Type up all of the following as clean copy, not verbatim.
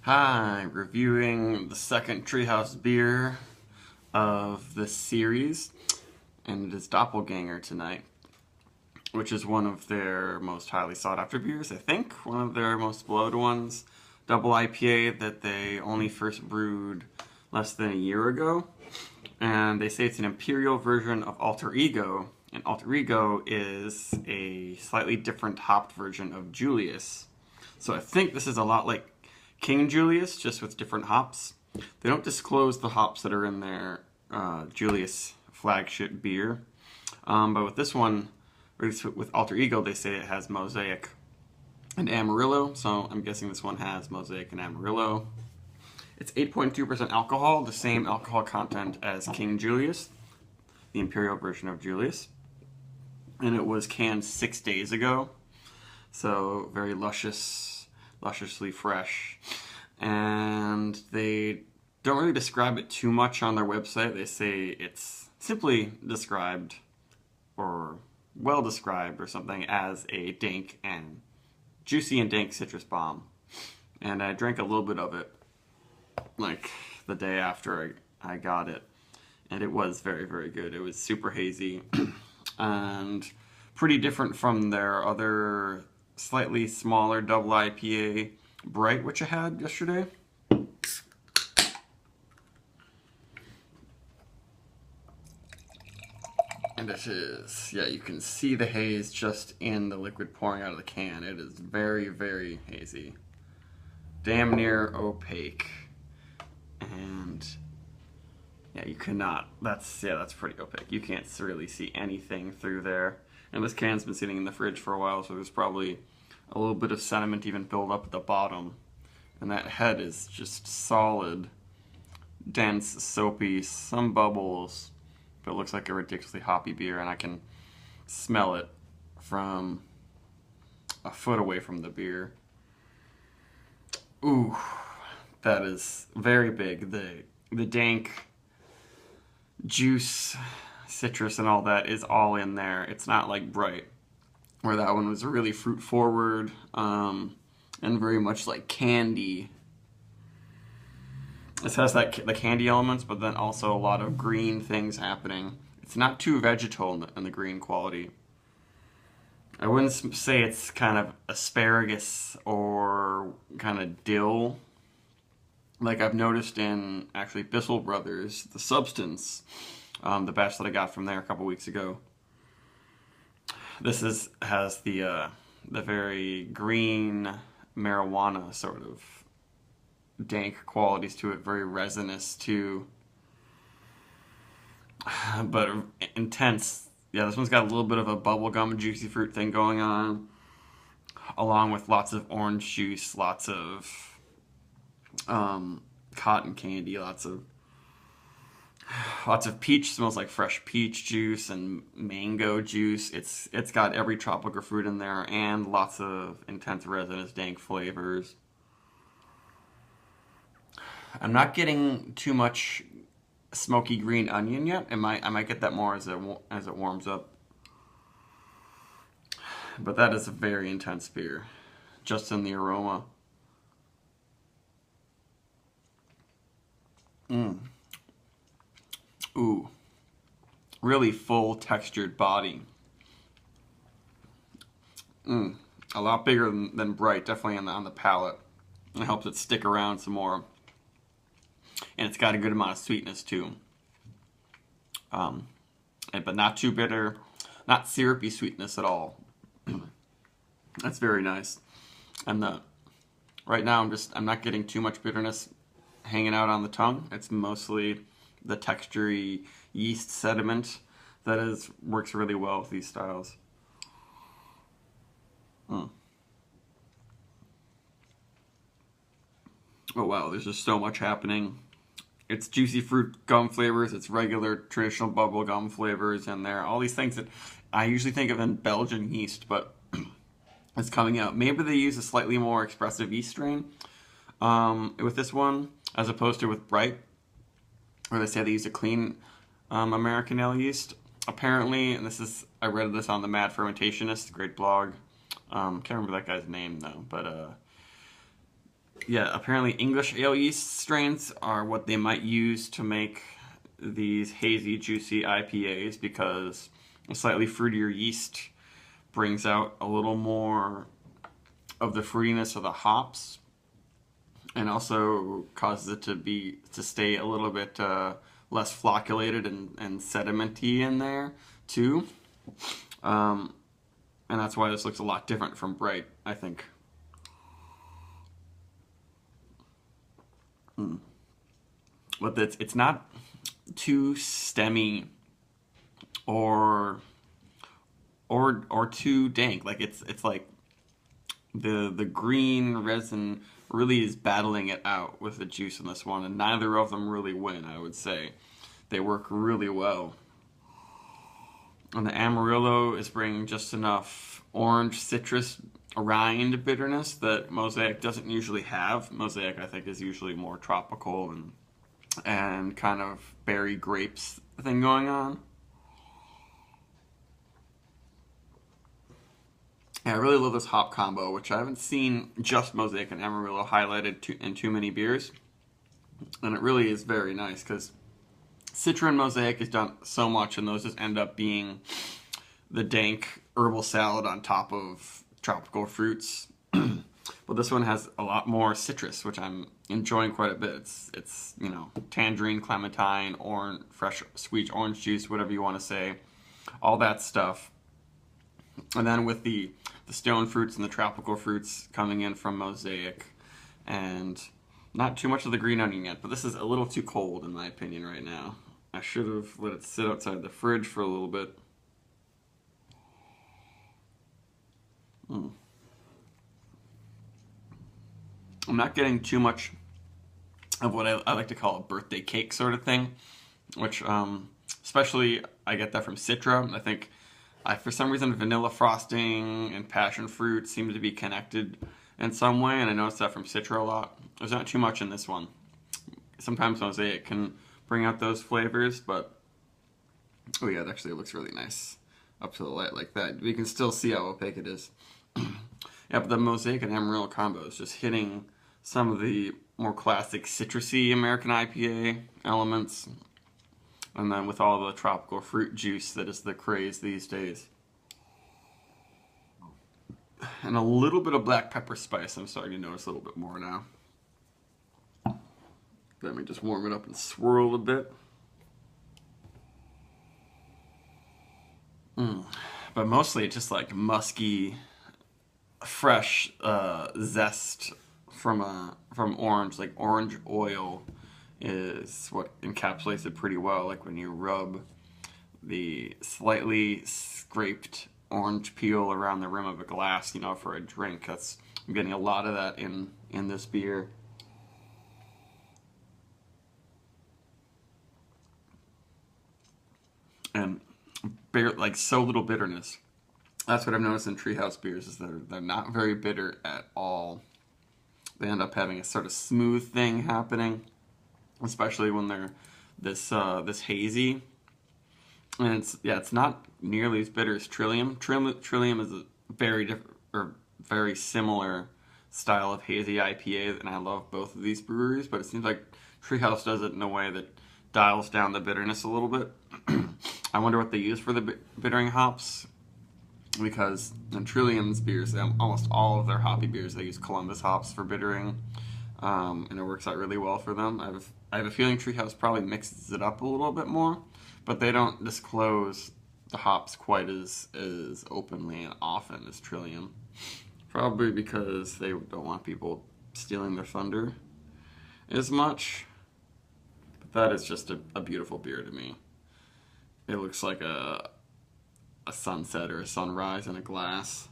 Hi, reviewing the second Treehouse beer of this series, and it is Doppelgänger tonight, which is one of their most highly sought after beers, I think. One of their most beloved ones. Double IPA that they only first brewed less than a year ago. And they say it's an imperial version of Alter Ego, and Alter Ego is a slightly different hopped version of Julius. So I think this is a lot like King Julius, just with different hops. They don't disclose the hops that are in their Julius flagship beer. But with this one, or at least with Alter Ego, they say it has Mosaic and Amarillo. So I'm guessing this one has Mosaic and Amarillo. It's 8.2% alcohol, the same alcohol content as King Julius, the imperial version of Julius. And it was canned 6 days ago. So very lusciously fresh. And they don't really describe it too much on their website. They say it's simply described, or well described, or something, as a juicy and dank citrus bomb. And I drank a little bit of it, like the day after I got it. And it was very, very good. It was super hazy and pretty different from their other slightly smaller double IPA Bright, which I had yesterday. And it is, yeah, you can see the haze just in the liquid pouring out of the can. It is very, very hazy. Damn near opaque. And yeah, you cannot, that's pretty opaque. You can't really see anything through there. And this can's been sitting in the fridge for a while, so there's probably a little bit of sediment even built up at the bottom. And that head is just solid, dense, soapy, some bubbles, but it looks like a ridiculously hoppy beer, and I can smell it from a foot away from the beer. Ooh, that is very big. The dank juice, citrus, and all that is all in there. It's not like Bright, where that one was really fruit forward and very much like candy. This has the candy elements, but then also a lot of green things happening. It's not too vegetal in the green quality. I wouldn't say it's kind of asparagus or kind of dill, like I've noticed in actually Bissell Brothers, the Substance, the batch that I got from there a couple weeks ago. This has the very green marijuana sort of dank qualities to it, very resinous too, but intense. Yeah, this one's got a little bit of a bubblegum juicy fruit thing going on, along with lots of orange juice, lots of cotton candy, lots of peach. Smells like fresh peach juice and mango juice. It's got every tropical fruit in there, and lots of intense resinous dank flavors. I'm not getting too much smoky green onion yet. I might get that more as it warms up. But that is a very intense beer, just in the aroma. Ooh, really full textured body. A lot bigger than Bright, definitely on the palate. It helps it stick around some more. And it's got a good amount of sweetness too. But not too bitter, not syrupy sweetness at all. That's very nice. Right now I'm not getting too much bitterness hanging out on the tongue. It's mostly the textury yeast sediment that works really well with these styles. Oh wow, there's just so much happening. It's juicy fruit gum flavors, it's regular traditional bubble gum flavors in there. All these things that I usually think of in Belgian yeast, but it's coming out. Maybe they use a slightly more expressive yeast strain with this one, as opposed to with Bright, where they say they use a clean American ale yeast. Apparently, and I read this on the Mad Fermentationist, great blog. Can't remember that guy's name though, but yeah, apparently English ale yeast strains are what they might use to make these hazy, juicy IPAs, because a slightly fruitier yeast brings out a little more of the fruitiness of the hops, and also causes it to stay a little bit less flocculated and sedimenty in there too. And that's why this looks a lot different from bright, I think. But it's not too stemmy or too dank. Like it's like the green resin really is battling it out with the juice in this one, and neither of them really win, I would say. They work really well. And the Amarillo is bringing just enough orange citrus rind bitterness that Mosaic doesn't usually have. Mosaic, I think, is usually more tropical and kind of berry grapes thing going on. Yeah, I really love this hop combo, which I haven't seen just Mosaic and Amarillo highlighted in too many beers. And it really is very nice, because Citra and Mosaic has done so much, and those just end up being the dank herbal salad on top of tropical fruits. But this one has a lot more citrus, which I'm enjoying quite a bit. It's you know, tangerine, clementine, orange, fresh sweet orange juice, whatever you want to say, all that stuff. And then with the stone fruits and the tropical fruits coming in from Mosaic, and not too much of the green onion yet, but this is a little too cold in my opinion right now. I should have let it sit outside the fridge for a little bit. I'm not getting too much of what I like to call a birthday cake sort of thing, which especially I get that from Citra. I think for some reason vanilla frosting and passion fruit seem to be connected in some way, and I noticed that from Citra a lot. There's not too much in this one. Sometimes Mosaic can bring out those flavors, but oh yeah, it looks really nice up to the light like that. We can still see how opaque it is. Yeah, but the Mosaic and Amarillo combo is just hitting some of the more classic citrusy American IPA elements, and then with all the tropical fruit juice that is the craze these days. And a little bit of black pepper spice I'm starting to notice a little bit more now. Let me just warm it up and swirl a bit. But mostly it's just like musky, fresh zest from orange. Like orange oil is what encapsulates it pretty well. Like when you rub the slightly scraped orange peel around the rim of a glass, you know, for a drink. I'm getting a lot of that in this beer. And like so little bitterness. That's what I've noticed in Treehouse beers, is they're not very bitter at all. They end up having a sort of smooth thing happening, especially when they're this hazy. And it's not nearly as bitter as Trillium. Trillium is a very similar style of hazy IPA, and I love both of these breweries. But it seems like Treehouse does it in a way that dials down the bitterness a little bit. I wonder what they use for the bittering hops, because in Trillium's beers, almost all of their hoppy beers, they use Columbus hops for bittering, and it works out really well for them. I have a feeling Treehouse probably mixes it up a little bit more, but they don't disclose the hops quite as openly and often as Trillium. Probably because they don't want people stealing their thunder as much. But that is just a beautiful beer to me. It looks like a sunset or a sunrise in a glass.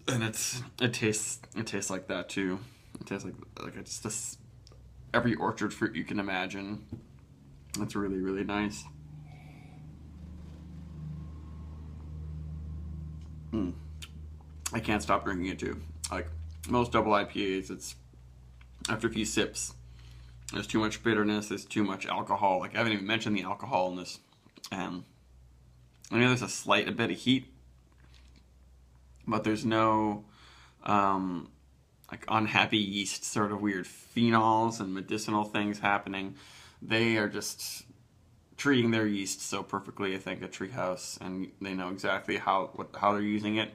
And it tastes like that too. It tastes like it's just every orchard fruit you can imagine. It's really, really nice. I can't stop drinking it too. Like most double IPAs, it's after a few sips, there's too much bitterness, there's too much alcohol. Like I haven't even mentioned the alcohol in this. I know there's a bit of heat, but there's no, I like unhappy yeast, sort of weird phenols and medicinal things happening. They are just treating their yeast so perfectly, I think, at Treehouse, and they know exactly how they're using it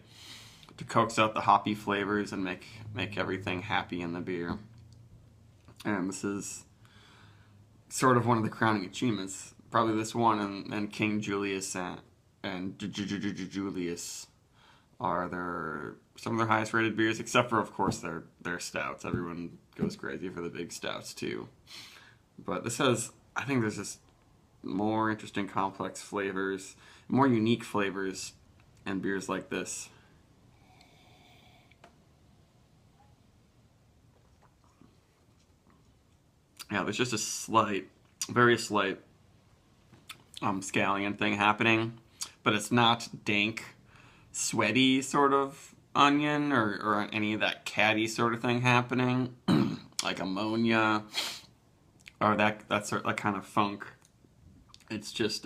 to coax out the hoppy flavors and make everything happy in the beer. And this is sort of one of the crowning achievements. Probably this one and King Julius and Julius are some of their highest rated beers, except for, of course, their stouts. Everyone goes crazy for the big stouts too. But this has, I think there's just more interesting complex flavors, more unique flavors in beers like this. Yeah, there's just a very slight scallion thing happening, but it's not dank, sweaty sort of onion or any of that catty sort of thing happening, like ammonia or that kind of funk. It's just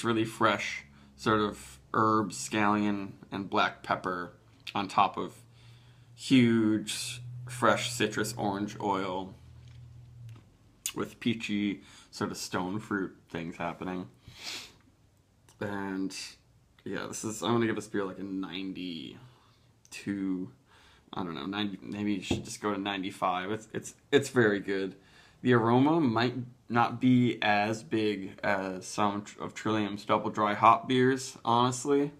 really fresh sort of herbs, scallion, and black pepper on top of huge fresh citrus orange oil with peachy sort of stone fruit things happening. And yeah, I'm gonna give this beer like a 92. I don't know, 90. Maybe you should just go to 95. It's very good. The aroma might not be as big as some of Trillium's double dry hop beers, honestly.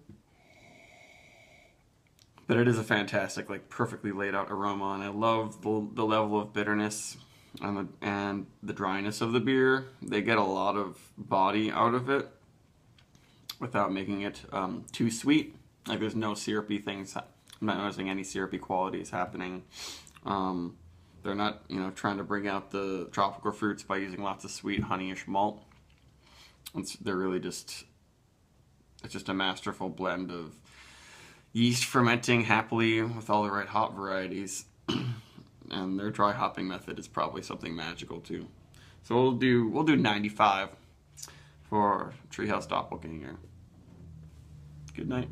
But it is a fantastic, like perfectly laid out aroma, and I love the level of bitterness and the dryness of the beer. They get a lot of body out of it without making it too sweet. Like there's no syrupy things. I'm not noticing any syrupy qualities happening. They're not, trying to bring out the tropical fruits by using lots of sweet honeyish malt. They're really it's just a masterful blend of yeast fermenting happily with all the right hop varieties. And their dry hopping method is probably something magical too. So we'll do 95 for Treehouse Doppelgänger. Good night.